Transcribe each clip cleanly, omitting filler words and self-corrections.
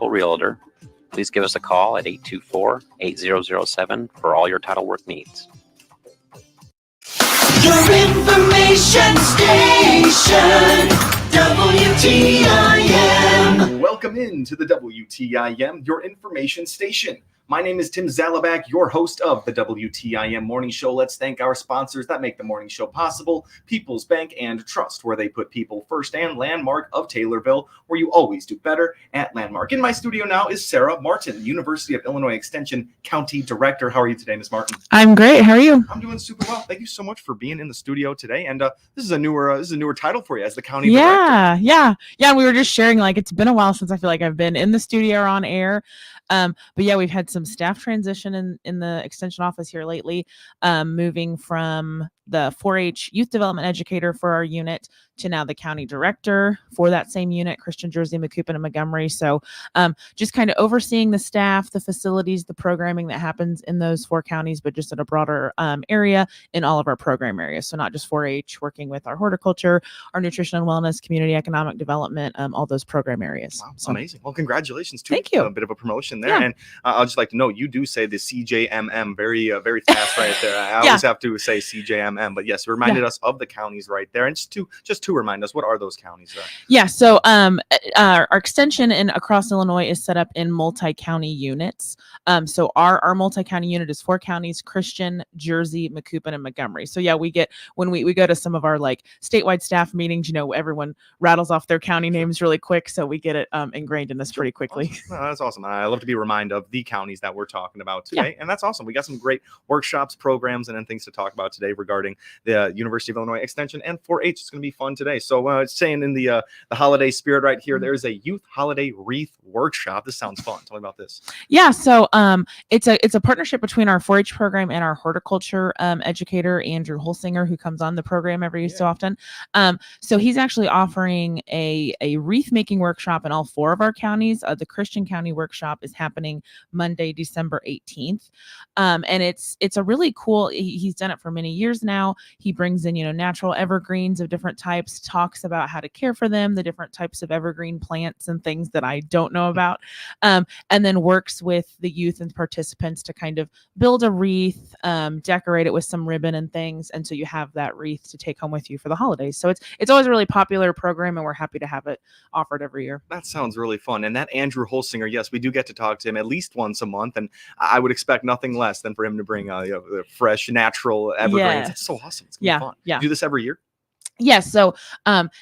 Realtor, please give us a call at 824-8007 for all your title work needs. Your information station, WTIM. Welcome into the WTIM, your information station. My name is Tim Zalabak, your host of the WTIM Morning Show. Let's thank our sponsors that make the morning show possible, People's Bank and Trust, where they put people first, and Landmark of Taylorville, where you always do better at Landmark. In my studio now is Sarah Martin, University of Illinois Extension County Director. How are you today, Ms. Martin? I'm great. How are you? I'm doing super well. Thank you so much for being in the studio today. And this is a newer title for you as the County Director. Yeah. We were just sharing, like, it's been a while since I feel like I've been in the studio or on air. But yeah, we've had some staff transition in the extension office here lately, moving from the 4-H youth development educator for our unit to now the county director for that same unit, Christian, Jersey, Macoupin, and Montgomery. So just kind of overseeing the staff, the facilities, the programming that happens in those 4 counties, but just in a broader area in all of our program areas. So not just 4-H, working with our horticulture, our nutrition and wellness, community economic development, all those program areas. Wow, so amazing. Well, congratulations too. Thank you. A bit of a promotion there. Yeah. And I'll just like to know, you do say the CJMM very fast right there. I always have to say CJMM. But yes, reminded us of the counties right there. And just to remind us, what are those counties? Yeah, so our extension across Illinois is set up in multi-county units. So our multi-county unit is 4 counties: Christian, Jersey, Macoupin, and Montgomery. So yeah, we get, when we go to some of our like statewide staff meetings, everyone rattles off their county names really quick. So we get it ingrained in this pretty quickly. Awesome. That's awesome. I love to be reminded of the counties that we're talking about today. Yeah. And that's awesome. We got some great workshops, programs, and then things to talk about today regarding the University of Illinois Extension and 4-H. It's going to be fun today. So saying in the holiday spirit right here, there's a youth holiday wreath workshop. This sounds fun. Tell me about this. Yeah, so it's a partnership between our 4-H program and our horticulture educator, Andrew Holsinger, who comes on the program every so often. So he's actually offering a wreath making workshop in all 4 of our counties. The Christian County workshop is happening Monday, December 18th. And it's a really cool, he's done it for many years now. He brings in, natural evergreens of different types, talks about how to care for them, the different types of evergreen plants and things that I don't know about, and then works with the youth and participants to kind of build a wreath, decorate it with some ribbon and things. And so you have that wreath to take home with you for the holidays. So it's always a really popular program, and we're happy to have it offered every year. That sounds really fun. And that Andrew Holsinger, yes, we do get to talk to him at least once a month. And I would expect nothing less than for him to bring fresh, natural evergreens. It's so awesome. It's gonna be fun. Yeah. Do this every year? Yes. So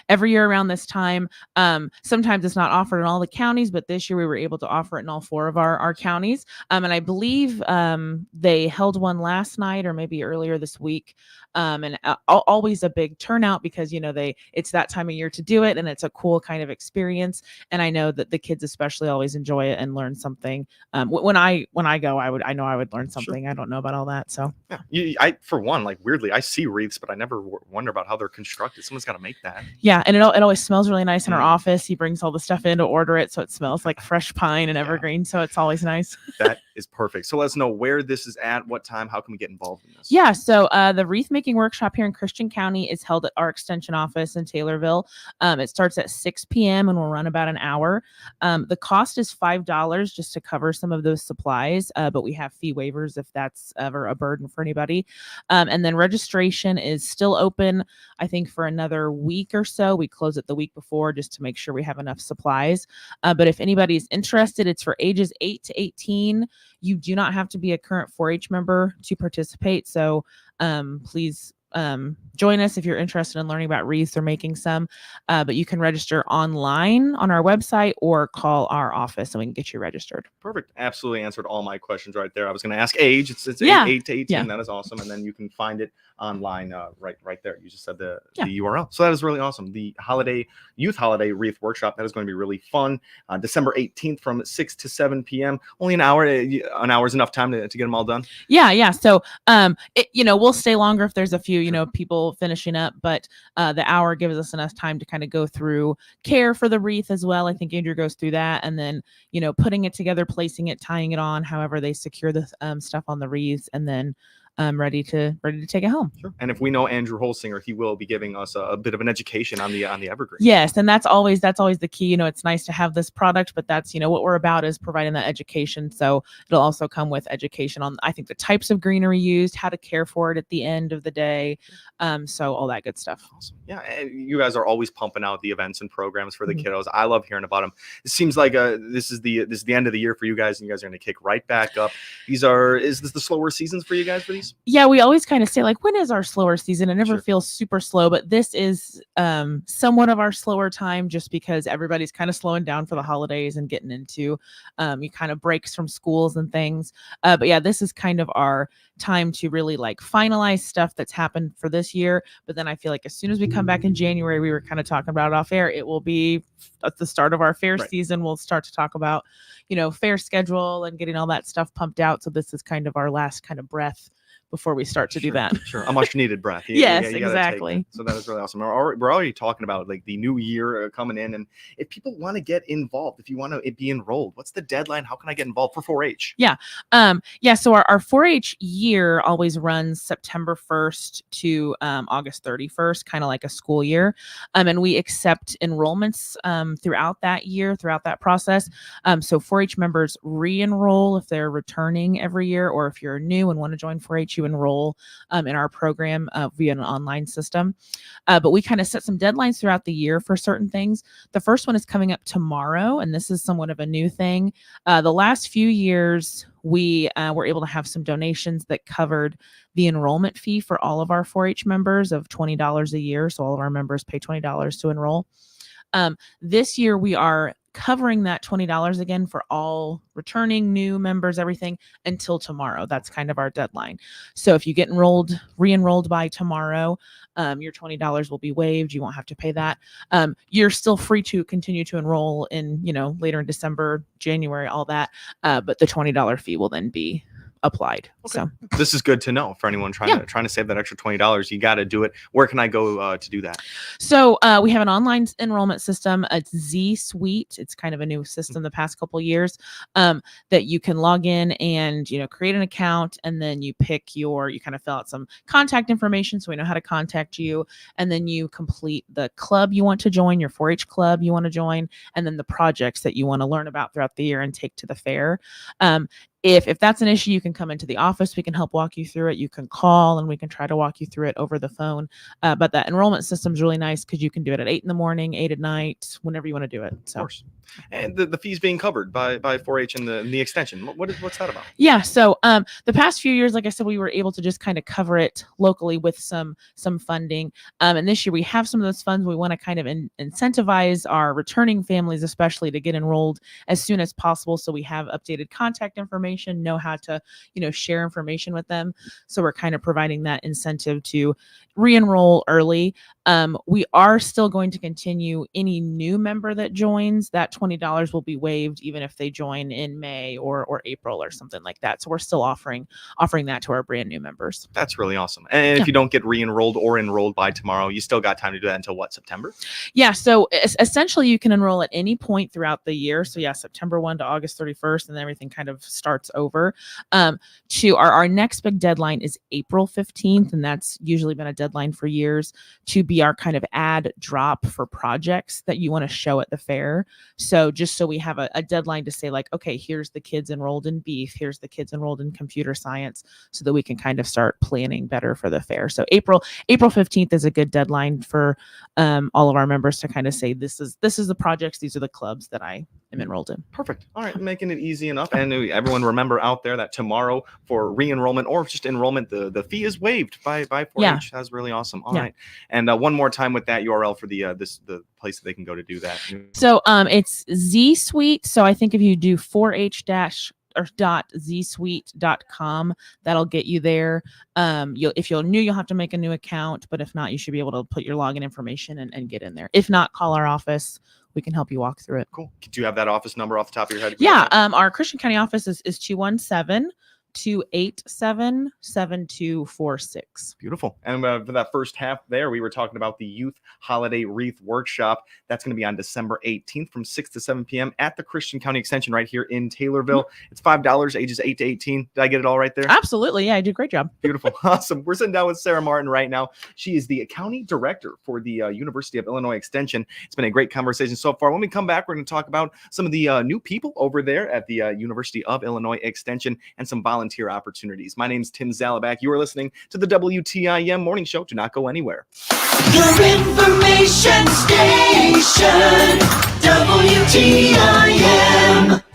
every year around this time, sometimes it's not offered in all the counties, but this year we were able to offer it in all 4 of our counties. And I believe they held one last night or maybe earlier this week. And always a big turnout because, it's that time of year to do it. And it's a cool kind of experience. And I know that the kids especially always enjoy it and learn something. When I go, I know I would learn something. Sure. I don't know about all that. So yeah, I for one, like weirdly, I see wreaths, but I never wonder about how they're constructed. Someone's got to make that. Yeah, and it always smells really nice in our office. He brings all the stuff in to order it, so it smells like fresh pine and evergreen. So it's always nice. That is perfect. So let us know where this is at, what time, how can we get involved in this? Yeah, so the wreath making workshop here in Christian County is held at our extension office in Taylorville. It starts at 6 p.m. and will run about an hour. The cost is $5 just to cover some of those supplies, but we have fee waivers if that's ever a burden for anybody. And then registration is still open, I think, for another week or so. We close it the week before just to make sure we have enough supplies. But if anybody's interested, it's for ages 8 to 18. You do not have to be a current 4-H member to participate. So please join us if you're interested in learning about wreaths or making some, but you can register online on our website or call our office and we can get you registered. Perfect. Absolutely answered all my questions right there. I was going to ask age. It's 8 to 18. Yeah. That is awesome. And then you can find it online right there. You just said the URL. So that is really awesome. The youth holiday wreath workshop, that is going to be really fun. December 18th from 6 to 7 p.m. Only an hour. An hour is enough time to get them all done. Yeah. So we'll stay longer if there's a few people finishing up, but the hour gives us enough time to kind of go through care for the wreath as well. I think Andrew goes through that, and then putting it together, placing it, tying it on, however they secure the stuff on the wreaths, and then ready to take it home. Sure. And if we know Andrew Holsinger, he will be giving us a bit of an education on the evergreen. Yes, and that's always the key. You know, it's nice to have this product, but that's, you know, what we're about is providing that education. So it'll also come with education on, I think, the types of greenery used, how to care for it at the end of the day. So all that good stuff. Awesome. Yeah, and you guys are always pumping out the events and programs for the Mhm. kiddos. I love hearing about them. It seems like this is the end of the year for you guys, and you guys are going to kick right back up. Is this the slower seasons for you guys for these? Yeah, we always kind of say, like, when is our slower season? It never Sure. feels super slow, but this is somewhat of our slower time, just because everybody's kind of slowing down for the holidays and getting into you kind of breaks from schools and things. But yeah, this is kind of our time to really like finalize stuff that's happened for this year. But then I feel like as soon as we come back in January, we were kind of talking about it off air, it will be at the start of our fair Right. season. We'll start to talk about, you know, fair schedule and getting all that stuff pumped out. So this is kind of our last kind of breath before we start to do Sure, that. Sure, a much needed breath. Yes, you gotta take exactly. that. So that is really awesome. We're already talking about like the new year coming in, and if people want to get involved, if you want to be enrolled, what's the deadline? How can I get involved for 4-H? Yeah. So our 4-H year always runs September 1st to August 31st, kind of like a school year. And we accept enrollments throughout that year, throughout that process. So 4-H members re-enroll if they're returning every year, or if you're new and want to join 4-H, you enroll in our program via an online system. But we kind of set some deadlines throughout the year for certain things. The first one is coming up tomorrow, and this is somewhat of a new thing. The last few years, we were able to have some donations that covered the enrollment fee for all of our 4-H members of $20 a year. So all of our members pay $20 to enroll. This year, we are covering that $20 again for all returning new members, everything until tomorrow. That's kind of our deadline. So if you get re-enrolled by tomorrow, your $20 will be waived. You won't have to pay that. You're still free to continue to enroll in, you know, later in December, January, all that. But the $20 fee will then be applied. Okay. So This is good to know for anyone trying to save that extra $20. You got to do it. Where can I go to do that? So we have an online enrollment system. It's Z Suite. It's kind of a new system the past couple of years that you can log in and, you know, create an account, and then you kind of fill out some contact information so we know how to contact you, and then you complete the club you want to join, your 4-H club you want to join, and then the projects that you want to learn about throughout the year and take to the fair. If that's an issue, you can come into the office. We can help walk you through it. You can call and we can try to walk you through it over the phone. But that enrollment system is really nice because you can do it at 8 in the morning, 8 at night, whenever you want to do it. So. Of course. And the fees being covered by 4-H and the extension. What's that about? Yeah. So the past few years, like I said, we were able to just kind of cover it locally with some funding. And this year we have some of those funds. We want to kind of incentivize our returning families, especially, to get enrolled as soon as possible. So we have updated contact information, know how to, you know, share information with them. So we're kind of providing that incentive to re-enroll early. We are still going to continue any new member that joins. That $20 will be waived even if they join in May or April or something like that. So we're still offering that to our brand new members. That's really awesome. And if you don't get re-enrolled or enrolled by tomorrow, you still got time to do that until what, September? Yeah. So essentially you can enroll at any point throughout the year. So yeah, September 1 to August 31st, and then everything kind of starts over. To our next big deadline is April 15th. And that's usually been a deadline for years, to be our kind of add drop for projects that you want to show at the fair. So just so we have a deadline to say, like, okay, here's the kids enrolled in beef, here's the kids enrolled in computer science, so that we can kind of start planning better for the fair. So April 15th is a good deadline for all of our members to kind of say, this is the projects, these are the clubs that I am enrolled in. Perfect. All right, making it easy enough. And everyone remember out there that tomorrow for re-enrollment or just enrollment, the fee is waived by 4-H. Yeah. That's really awesome. All right. And one more time with that URL for the place that they can go to do that. So it's Z Suite. So I think if you do 4-H .zsuite.com, that'll get you there. If you're new, you'll have to make a new account, but if not, you should be able to put your login information and get in there. If not, call our office. We can help you walk through it. Cool. Do you have that office number off the top of your head? Yeah. Our Christian County office is 827-7246. Beautiful. And for that first half there, we were talking about the Youth Holiday Wreath Workshop. That's going to be on December 18th from 6 to 7 p.m. at the Christian County Extension right here in Taylorville. It's $5, ages 8 to 18. Did I get it all right there? Absolutely. Yeah, I did a great job. Beautiful. Awesome. We're sitting down with Sarah Martin right now. She is the County Director for the University of Illinois Extension. It's been a great conversation so far. When we come back, we're going to talk about some of the new people over there at the University of Illinois Extension and some volunteer opportunities. My name is Tim Zalabak. You are listening to the WTIM Morning Show. Do not go anywhere. Your information station, WTIM.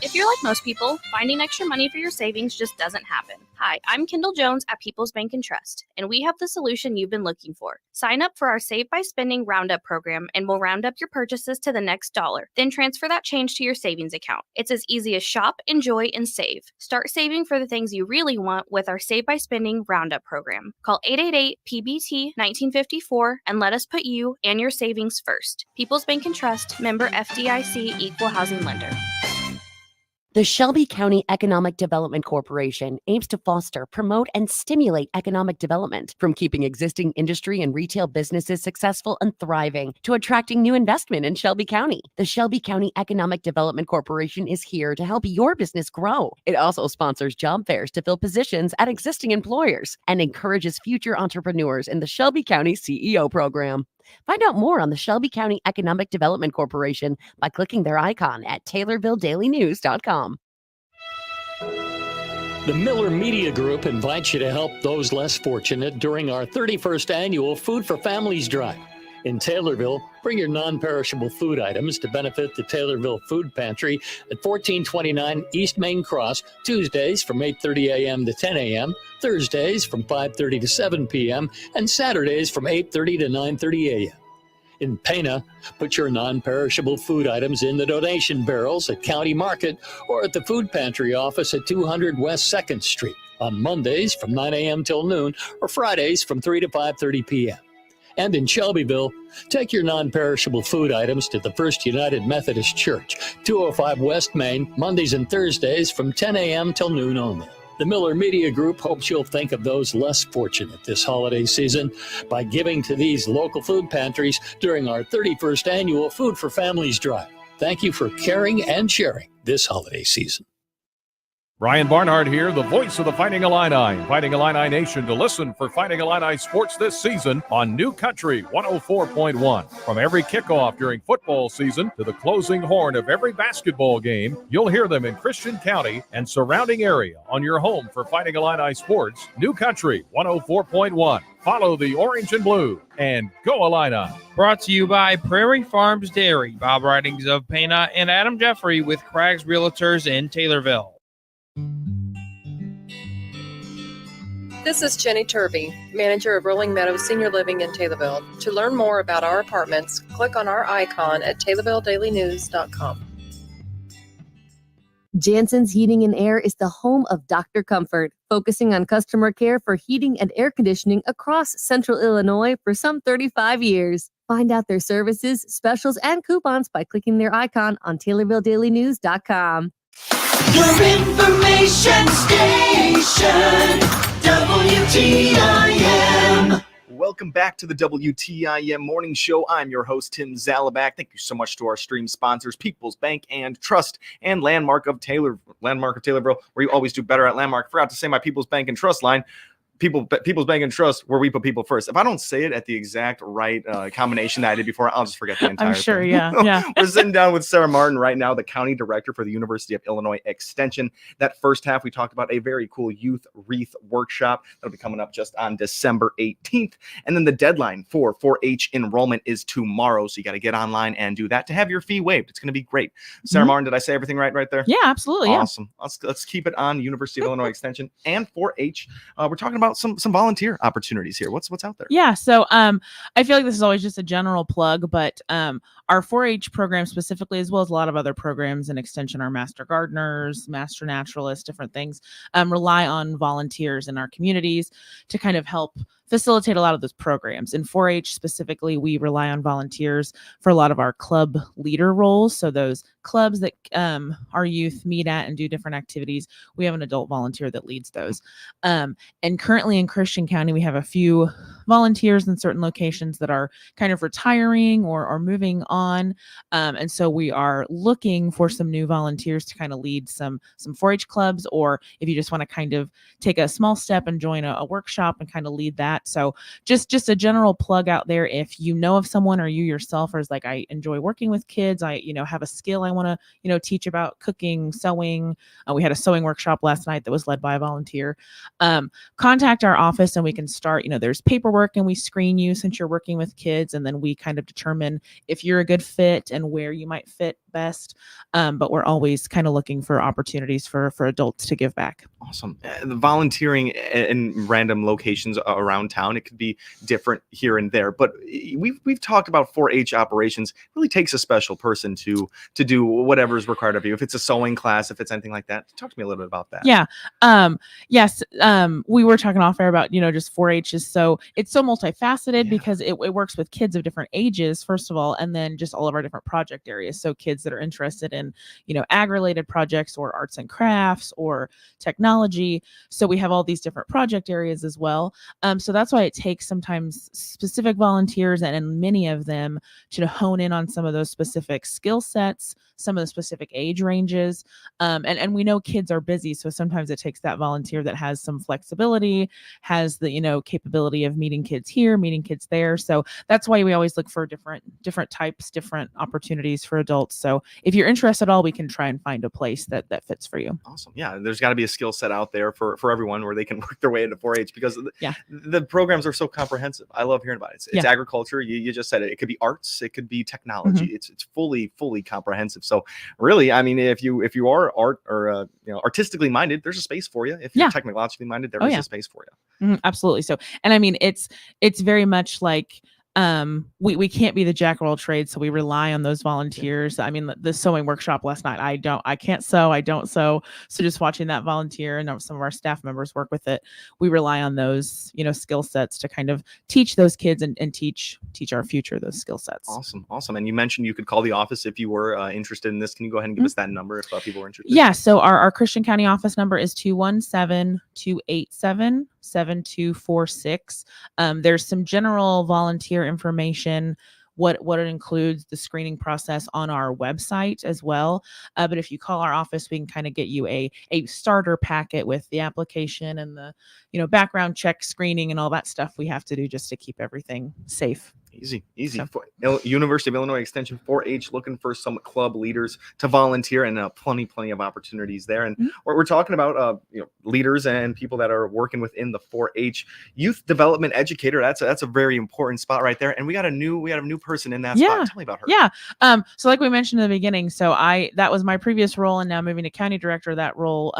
If you're like most people, finding extra money for your savings just doesn't happen. Hi, I'm Kendall Jones at People's Bank and Trust, and we have the solution you've been looking for. Sign up for our Save by Spending Roundup program, and we'll round up your purchases to the next dollar. Then transfer that change to your savings account. It's as easy as shop, enjoy, and save. Start saving for the things you really want with our Save by Spending Roundup program. Call 888-PBT-1954 and let us put you and your savings first. People's Bank and Trust, member FDIC, equal housing lender. The Shelby County Economic Development Corporation aims to foster, promote, and stimulate economic development, from keeping existing industry and retail businesses successful and thriving to attracting new investment in Shelby County. The Shelby County Economic Development Corporation is here to help your business grow. It also sponsors job fairs to fill positions at existing employers and encourages future entrepreneurs in the Shelby County CEO program. Find out more on the Shelby County Economic Development Corporation by clicking their icon at TaylorvilleDailyNews.com. The Miller Media Group invites you to help those less fortunate during our 31st annual Food for Families Drive. In Taylorville, bring your non-perishable food items to benefit the Taylorville Food Pantry at 1429 East Main Cross, Tuesdays from 8:30 a.m. to 10 a.m., Thursdays from 5:30 to 7 p.m., and Saturdays from 8:30 to 9:30 a.m. In Pana, put your non-perishable food items in the donation barrels at County Market or at the Food Pantry office at 200 West 2nd Street on Mondays from 9 a.m. till noon or Fridays from 3 to 5:30 p.m. And in Shelbyville, take your non-perishable food items to the First United Methodist Church, 205 West Main, Mondays and Thursdays from 10 a.m. till noon only. The Miller Media Group hopes you'll think of those less fortunate this holiday season by giving to these local food pantries during our 31st annual Food for Families Drive. Thank you for caring and sharing this holiday season. Brian Barnhart here, the voice of the Fighting Illini, inviting Illini Nation to listen for Fighting Illini sports this season on New Country 104.1. From every kickoff during football season to the closing horn of every basketball game, you'll hear them in Christian County and surrounding area on your home for Fighting Illini sports, New Country 104.1. Follow the orange and blue and go Illini. Brought to you by Prairie Farms Dairy, Bob Ridings of Pana and Adam Jeffrey with Craig's Realtors in Taylorville. This is Jenny Turvey, manager of Rolling Meadows Senior Living in Taylorville. To learn more about our apartments, click on our icon at TaylorvilleDailyNews.com. Jansen's Heating and Air is the home of Dr. Comfort, focusing on customer care for heating and air conditioning across Central Illinois for some 35 years. Find out their services, specials, and coupons by clicking their icon on TaylorvilleDailyNews.com. Your information station, WTIM. Welcome back to the WTIM Morning Show. I'm your host, Tim Zalabak. Thank you so much to our stream sponsors, People's Bank and Trust, and Landmark of Taylorville, where you always do better at Landmark. Forgot to say my People's Bank and Trust line. People's Bank and Trust, where we put people first. If I don't say it at the exact right combination that I did before, I'll just forget the entire I'm sure, thing. yeah. We're sitting down with Sarah Martin right now, the County Director for the University of Illinois Extension. That first half, we talked about a very cool youth wreath workshop that'll be coming up just on December 18th. And then the deadline for 4-H enrollment is tomorrow, so you got to get online and do that to have your fee waived. It's going to be great. Sarah Martin, did I say everything right there? Yeah, absolutely. Awesome. Let's keep it on University of Illinois Extension and 4-H. We're talking about some volunteer opportunities here. What's out there? Yeah. So I feel like this is always just a general plug, but our 4-H program specifically, as well as a lot of other programs in Extension, our Master Gardeners, Master Naturalists, different things, rely on volunteers in our communities to kind of help facilitate a lot of those programs. In 4-H specifically, we rely on volunteers for a lot of our club leader roles. So those clubs that our youth meet at and do different activities, we have an adult volunteer that leads those. And currently in Christian County, we have a few volunteers in certain locations that are kind of retiring or moving on. And so we are looking for some new volunteers to kind of lead some 4-H clubs, or if you just want to kind of take a small step and join a workshop and kind of lead that. So just a general plug out there. If you know of someone, or you yourself are like, I enjoy working with kids, I have a skill I want to teach about, cooking, sewing. We had a sewing workshop last night that was led by a volunteer. Contact our office and we can start. There's paperwork and we screen you since you're working with kids, and then we kind of determine if you're a good fit and where you might fit best. But we're always kind of looking for opportunities for adults to give back. Awesome. The volunteering in random locations around town, it could be different here and there, but we've talked about 4-H operations. It really takes a special person to do whatever is required of you. If it's a sewing class, if it's anything like that, talk to me a little bit about that. Yeah. Yes. We were talking off air about, just 4-H is it's so multifaceted because it works with kids of different ages, first of all, and then just all of our different project areas. So kids that are interested in, ag-related projects or arts and crafts or technology. So we have all these different project areas as well. So that's why it takes sometimes specific volunteers and many of them to hone in on some of those specific skill sets, some of the specific age ranges. And we know kids are busy. So sometimes it takes that volunteer that has some flexibility, has the, capability of meeting kids here, meeting kids there. So that's why we always look for different types, different opportunities for adults. So if you're interested at all, we can try and find a place that fits for you. Awesome. Yeah. There's got to be a skill set out there for everyone where they can work their way into 4-H, because the programs are so comprehensive. I love hearing about it. It's agriculture. You just said it. It could be arts. It could be technology. It's fully comprehensive. So really, I mean, if you are art or artistically minded, there's a space for you. If you're technologically minded, there is a space for you. Absolutely. So, and I mean, it's very much like we can't be the jack of all trades, so we rely on those volunteers. I mean, the sewing workshop last night, I can't sew, I don't sew. So just watching that volunteer and some of our staff members work with it, we rely on those, skill sets to kind of teach those kids and teach our future those skill sets. Awesome. And you mentioned you could call the office if you were interested in this. Can you go ahead and give us that number if people were interested? Yeah. So our Christian County office number is 217-287-7246. There's some general volunteer information, what it includes, the screening process on our website as well. But if you call our office, we can kind of get you a starter packet with the application and the background check, screening, and all that stuff we have to do just to keep everything safe. Easy. University of Illinois Extension 4-H looking for some club leaders to volunteer, and plenty of opportunities there. And we're talking about leaders and people that are working within the 4-H youth development educator. That's a very important spot right there. And we have a new person in that spot. Tell me about her. Yeah. So like we mentioned in the beginning, that was my previous role, and now moving to county director, that role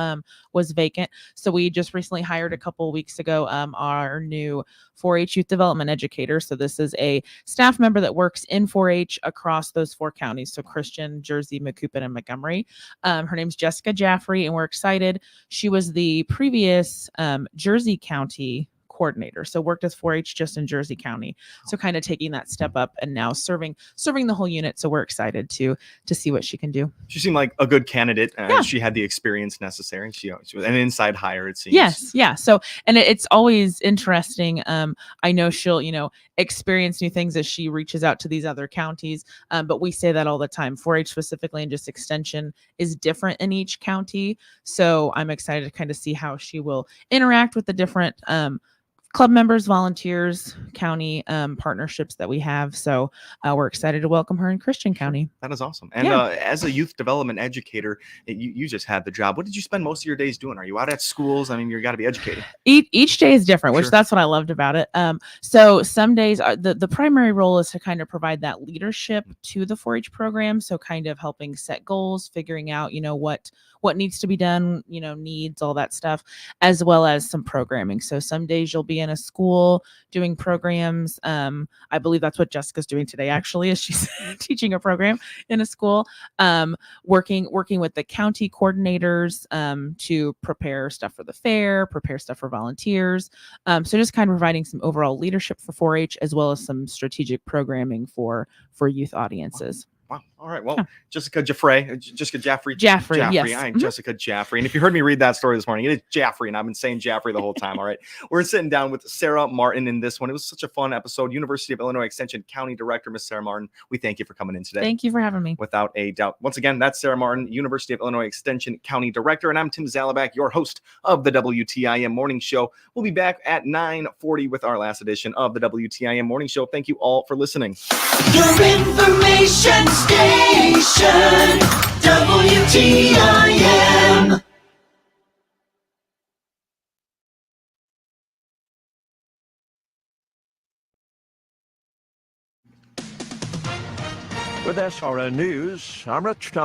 was vacant. So we just recently hired a couple weeks ago our new 4-H youth development educator. So this is a staff member that works in 4-H across those 4 counties. So Christian, Jersey, Macoupin, and Montgomery. Her name's Jessica Jaffrey, and we're excited. She was the previous Jersey County coordinator, so worked as 4-H just in Jersey County, so kind of taking that step up and now serving the whole unit. So we're excited to see what she can do. She seemed like a good candidate, and she had the experience necessary. She was an inside hire, it seems. Yes. So, and it's always interesting. I know she'll experience new things as she reaches out to these other counties, but we say that all the time. 4-H specifically and just extension is different in each county, so I'm excited to kind of see how she will interact with the different club members, volunteers, county partnerships that we have. So we're excited to welcome her in Christian County. That is awesome. And as a youth development educator, you just had the job. What did you spend most of your days doing? Are you out at schools? I mean, you got to be educated. Each day is different, which that's what I loved about it. So some days the primary role is to kind of provide that leadership to the 4-H program. So kind of helping set goals, figuring out, what needs to be done, needs, all that stuff, as well as some programming. So some days you'll be in a school doing programs. I believe that's what Jessica's doing today, actually, is she's teaching a program in a school, working with the county coordinators to prepare stuff for the fair, prepare stuff for volunteers. So just kind of providing some overall leadership for 4-H, as well as some strategic programming for youth audiences. Wow. All right. Well, Yeah. Jessica Jaffrey. Jaffrey, yes. Mhm. Jessica Jaffrey. And if you heard me read that story this morning, it is Jaffrey, and I've been saying Jaffrey the whole time. All right. We're sitting down with Sarah Martin in this one. It was such a fun episode. University of Illinois Extension County Director, Miss Sarah Martin. We thank you for coming in today. Thank you for having me. Without a doubt. Once again, that's Sarah Martin, University of Illinois Extension County Director, and I'm Tim Zalabak, your host of the WTIM Morning Show. We'll be back at 9:40 with our last edition of the WTIM Morning Show. Thank you all for listening. Your information station, WTIM. With SRN News, I'm Rich Thomas.